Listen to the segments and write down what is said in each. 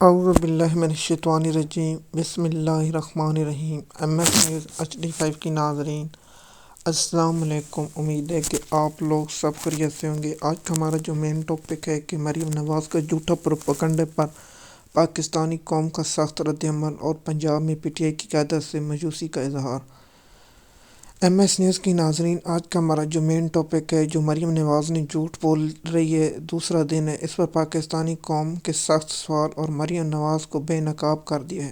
اعوذ باللہ من الشیطان الرجیم بسم اللہ الرحمن الرحیم۔ MS نیوز HD5 کی ناظرین السلام علیکم۔ امید ہے کہ آپ لوگ سب خیریت سے ہوں گے۔ آج کا ہمارا جو مین ٹاپک ہے کہ مریم نواز کا جھوٹا پروپیگنڈا پر پاکستانی قوم کا سخت رد عمل اور پنجاب میں PTI کی قیادت سے مایوسی کا اظہار۔ MS نیوز کی ناظرین آج کا ہمارا جو مین ٹاپک ہے جو مریم نواز نے جھوٹ بول رہی ہے، دوسرا دن ہے، اس پر پاکستانی قوم کے سخت سوال اور مریم نواز کو بے نقاب کر دیا ہے۔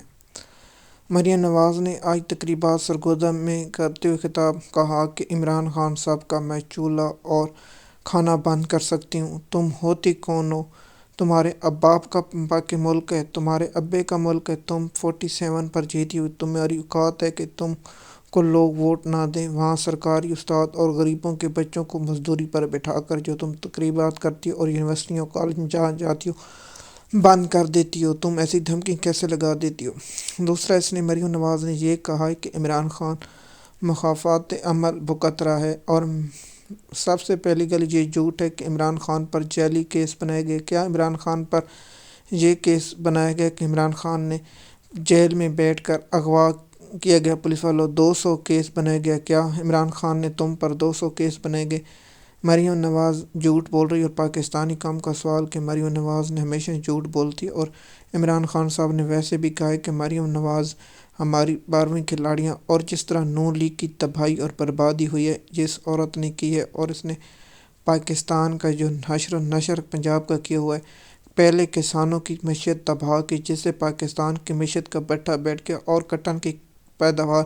مریم نواز نے آج تقریبات سرگودا میں کرتے ہوئے خطاب کہا کہ عمران خان صاحب کا میں چولہا اور کھانا بند کر سکتی ہوں، تم ہوتی کون ہو؟ تمہارے باپ کا پاک ملک ہے، تمہارے ابے کا ملک ہے، تم 47 پر جیتی ہوئی، تمہاری اوقات ہے کہ تم کو لوگ ووٹ نہ دیں، وہاں سرکاری استاد اور غریبوں کے بچوں کو مزدوری پر بٹھا کر جو تم تقریبات کرتی ہو اور یونیورسٹیوں کالج میں جہاں جاتی ہو بند کر دیتی ہو، تم ایسی دھمکی کیسے لگا دیتی ہو؟ دوسرا، اس نے مریم نواز نے یہ کہا کہ عمران خان مخالفت عمل بھگت رہا ہے اور سب سے پہلی گل یہ جھوٹ ہے کہ عمران خان پر جعلی کیس بنائے گئے۔ کیا عمران خان پر یہ کیس بنایا گیا کہ عمران خان نے جیل میں بیٹھ کر اغوا کیا گیا پولیس والوں؟ 200 کیس بنائے گیا۔ کیا عمران خان نے تم پر 200 کیس بنائے گئے؟ مریم نواز جھوٹ بول رہی اور پاکستانی قوم کا سوال کہ مریم نواز نے ہمیشہ جھوٹ بولتی ہے اور عمران خان صاحب نے ویسے بھی کہا ہے کہ مریم نواز ہماری 12ویں کھلاڑیاں اور جس طرح نون لیگ کی تباہی اور بربادی ہوئی ہے جس عورت نے کی ہے اور اس نے پاکستان کا جو حشر و نشر پنجاب کا کیا ہوا ہے، پہلے کسانوں کی معیشت تباہ کی جس سے پاکستان کی معیشت کا بٹھا بیٹھ گیا اور کٹن کی پیداوار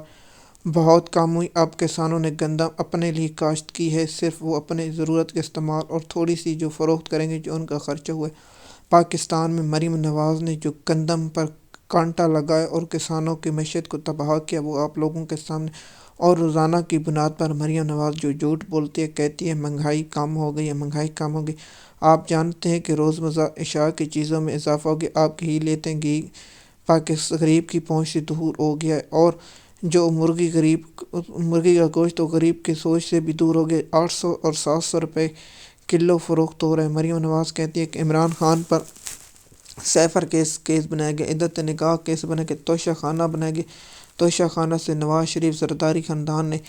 بہت کم ہوئی۔ اب کسانوں نے گندم اپنے لیے کاشت کی ہے، صرف وہ اپنے ضرورت کے استعمال اور تھوڑی سی جو فروخت کریں گے جو ان کا خرچہ ہوا ہے۔ پاکستان میں مریم نواز نے جو گندم پر کانٹا لگایا اور کسانوں کی معیشت کو تباہ کیا وہ آپ لوگوں کے سامنے، اور روزانہ کی بنیاد پر مریم نواز جو جھوٹ بولتی ہے، کہتی ہے مہنگائی کم ہو گئی ہے، مہنگائی کم ہو گئی۔ آپ جانتے ہیں کہ روزمرہ اشیاء کی چیزوں میں اضافہ ہو گیا، آپ گھی لیتے ہیں، گھی غریب کی پہنچ سے دور ہو گیا ہے، اور جو مرغی کا گوشت تو غریب کی سوچ سے بھی دور ہو گیا، 800 اور 700 روپے کلو فروخت ہو رہا ہے۔ مریم نواز کہتی ہے کہ عمران خان پر سیفر کیس بنایا گیا، عدت نکاح کیس بنایا گیا، توشہ خانہ بنایا گیا، توشہ خانہ سے نواز شریف زرداری خاندان نے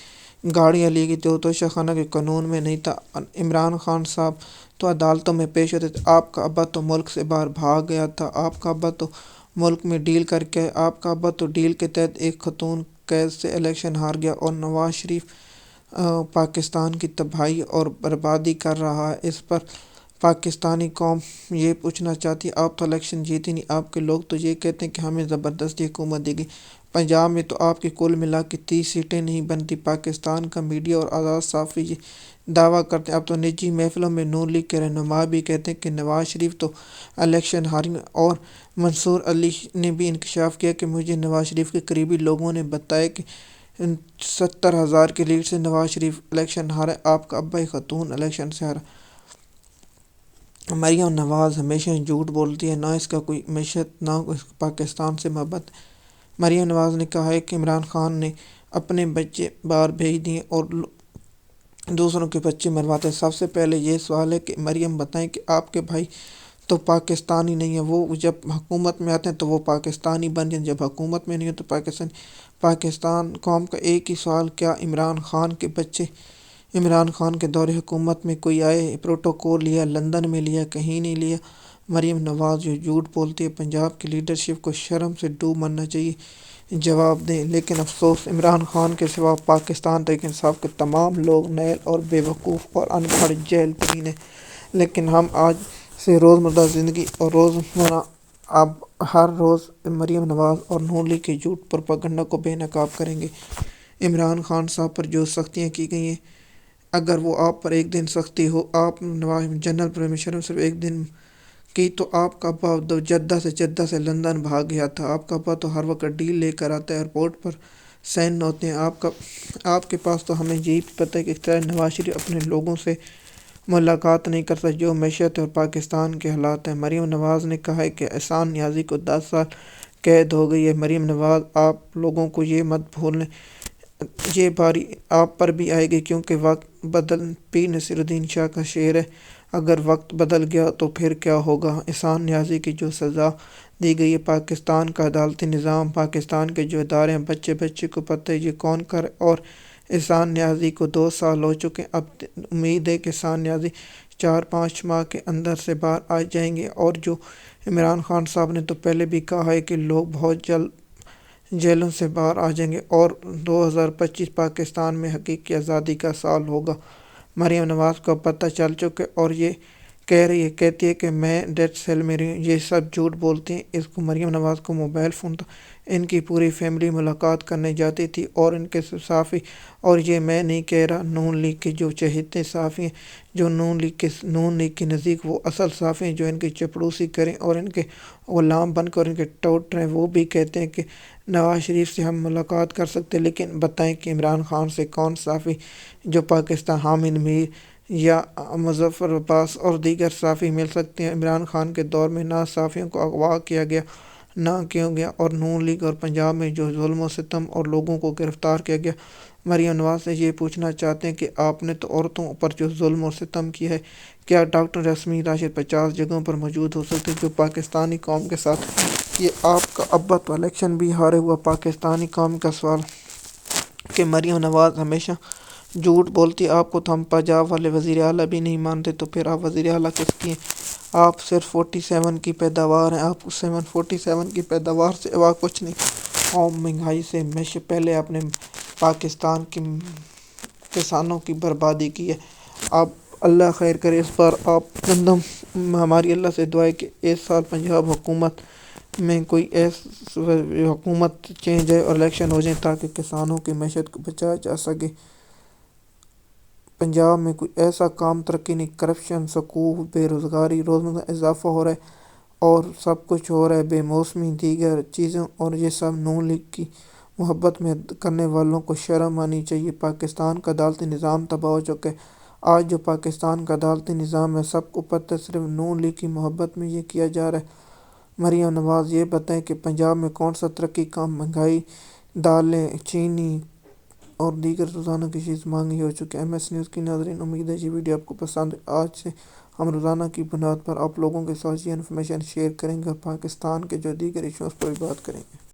گاڑیاں لی گئی جو توشہ خانہ کے قانون میں نہیں تھا۔ عمران خان صاحب تو عدالتوں میں پیش ہوتے تھے، آپ کا ابا تو ملک سے باہر بھاگ گیا تھا، آپ کا ابا تو ملک میں ڈیل کر کے، آپ کا ابا تو ڈیل کے تحت ایک خاتون قید سے الیکشن ہار گیا، اور نواز شریف پاکستان کی تباہی اور بربادی کر رہا ہے۔ اس پر پاکستانی قوم یہ پوچھنا چاہتی ہے، آپ تو الیکشن جیتی نہیں، آپ کے لوگ تو یہ کہتے ہیں کہ ہمیں زبردستی حکومت دی گئی، پنجاب میں تو آپ کی کل ملا کے 30 سیٹیں نہیں بنتی۔ پاکستان کا میڈیا اور آزاد صحافی یہ دعویٰ کرتے ہیں، اب تو نجی محفلوں میں نون لیگ کے رہنما بھی کہتے ہیں کہ نواز شریف تو الیکشن ہاری ہیں، اور منصور علی نے بھی انکشاف کیا کہ مجھے نواز شریف کے قریبی لوگوں نے بتایا کہ 70,000 کی لیڈ سے نواز شریف الیکشن ہارا ہے، آپ کا ابا خاتون الیکشن سے ہارا۔ مریم نواز ہمیشہ جھوٹ بولتی ہے، نہ اس کا کوئی معیشت نہ پاکستان سے محبت۔ مریم نواز نے کہا ہے کہ عمران خان نے اپنے بچے باہر بھیج دیے اور دوسروں کے بچے مرواتے ہیں۔ سب سے پہلے یہ سوال ہے کہ مریم بتائیں کہ آپ کے بھائی تو پاکستانی نہیں ہیں، وہ جب حکومت میں آتے ہیں تو وہ پاکستانی بن جائیں، جب حکومت میں نہیں ہو تو پاکستان قوم کا ایک ہی سوال، کیا عمران خان کے بچے عمران خان کے دور حکومت میں کوئی آئے، پروٹوکول لیا، لندن میں لیا، کہیں نہیں لیا؟ مریم نواز جو جھوٹ بولتی ہے، پنجاب کی لیڈرشپ کو شرم سے ڈوب مرنا چاہیے، جواب دیں۔ لیکن افسوس، عمران خان کے سوا پاکستان تحریک انصاف کے تمام لوگ نیل اور بیوقوف اور ان پڑھ جیل ترین ہیں۔ لیکن ہم آج سے روزمرہ زندگی اور روزمرہ اب ہر روز مریم نواز اور نون لیگ کے جھوٹ پروپیگنڈا کو بے نقاب کریں گے۔ عمران خان صاحب پر جو سختیاں کی گئی ہیں، اگر وہ آپ پر ایک دن سختی ہو، آپ جنرل پرمیشن میں صرف ایک دن کی، تو آپ کا ابا جدہ سے لندن بھاگ گیا تھا، آپ کا ابا تو ہر وقت ڈیل لے کر آتا ہے، ایئرپورٹ پر سین ہوتے ہیں، آپ کے پاس تو ہمیں یہی پتہ ہے کہ کس طرح نواز شریف اپنے لوگوں سے ملاقات نہیں کرتا، جو معیشت اور پاکستان کے حالات ہیں۔ مریم نواز نے کہا ہے کہ احسان نیازی کو 10 سال قید ہو گئی ہے۔ مریم نواز، آپ لوگوں کو یہ مت بھولیں، یہ باری آپ پر بھی آئے گی، کیونکہ وقت بدل پیر نصیر الدین شاہ کا شعر ہے، اگر وقت بدل گیا تو پھر کیا ہوگا؟ احسان نیازی کی جو سزا دی گئی ہے، پاکستان کا عدالتی نظام، پاکستان کے جو ادارے ہیں، بچے بچے کو پتہ ہے یہ کون کرے، اور احسان نیازی کو 2 سال ہو چکے ہیں۔ اب امید ہے کہ احسان نیازی 4-5 ماہ کے اندر سے باہر آ جائیں گے، اور جو عمران خان صاحب نے تو پہلے بھی کہا ہے کہ لوگ بہت جلد جیلوں سے باہر آ جائیں گے، اور 2025 پاکستان میں حقیقی آزادی کا سال ہوگا۔ مریم نواز کو پتہ چل چکا ہے، اور یہ کہتی ہے کہ میں ڈیتھ سیل میں رہی ہوں۔ یہ سب جھوٹ بولتے ہیں۔ اس کو مریم نواز کو موبائل فون تھا، ان کی پوری فیملی ملاقات کرنے جاتی تھی، اور ان کے صحافی، اور یہ میں نہیں کہہ رہا، نون لیگ کے جو چہیتے صحافی ہیں، جو نون لیگ کے نزدیک وہ اصل صحافی ہیں، جو ان کی چپڑوسی کریں اور ان کے غلام بن کر ان کے ٹوٹ رہے ہیں، وہ بھی کہتے ہیں کہ نواز شریف سے ہم ملاقات کر سکتے ہیں، لیکن بتائیں کہ عمران خان سے کون صحافی جو پاکستان حامد میر یا مظفر عباس اور دیگر صحافی مل سکتے ہیں؟ عمران خان کے دور میں نہ صحافیوں کو اغوا کیا گیا، نہ کیوں گیا، اور نون لیگ اور پنجاب میں جو ظلم و ستم اور لوگوں کو گرفتار کیا گیا۔ مریم نواز سے یہ پوچھنا چاہتے ہیں کہ آپ نے تو عورتوں پر جو ظلم و ستم کیا ہے، کیا ڈاکٹر رسمی راشد 50 جگہوں پر موجود ہو سکتے جو پاکستانی قوم کے ساتھ؟ یہ آپ کا ابا تو الیکشن بھی ہارے ہوا پاکستانی قوم کا سوال کہ مریم نواز ہمیشہ جھوٹ بولتی۔ آپ کو تو ہم پنجاب والے وزیر اعلیٰ بھی نہیں مانتے، تو پھر آپ وزیر اعلیٰ کس کی ہیں؟ آپ صرف 47 کی پیداوار ہیں، آپ 47 کی پیداوار سے علاوہ کچھ نہیں۔ قوم مہنگائی سے پہلے اپنے پاکستان کے کسانوں کی بربادی کی ہے۔ اب اللہ خیر کرے، اس بار آپ گندم، ہماری اللہ سے دعا ہے کہ اس سال پنجاب حکومت میں کوئی حکومت چینج ہے اور الیکشن ہو جائیں تاکہ کسانوں کی معیشت کو بچایا جا سکے۔ پنجاب میں کوئی ایسا کام ترقی نہیں، کرپشن، سکول، بے روزگاری، روزمرہ اضافہ ہو رہا ہے، اور سب کچھ ہو رہا ہے بے موسمی دیگر چیزوں، اور یہ سب نون لیگ کی محبت میں کرنے والوں کو شرم آنی چاہیے۔ پاکستان کا عدالتی نظام تباہ ہو چکا ہے۔ آج جو پاکستان کا عدالتی نظام ہے، سب کو پتہ ہے صرف نون لیگ کی محبت میں یہ کیا جا رہا ہے۔ مریم نواز یہ بتائیں کہ پنجاب میں کون سا ترقی کام؟ مہنگائی، دالیں، چینی اور دیگر روزانہ کی چیز مہنگی ہو چکی ہے۔ MS نیوز کی ناظرین، امید ہے یہ ویڈیو آپ کو پسند ہے۔ آج سے ہم روزانہ کی بنیاد پر آپ لوگوں کے ساتھ یہ انفارمیشن شیئر کریں گے، اور پاکستان کے جو دیگر ایشوز پر بھی بات کریں گے۔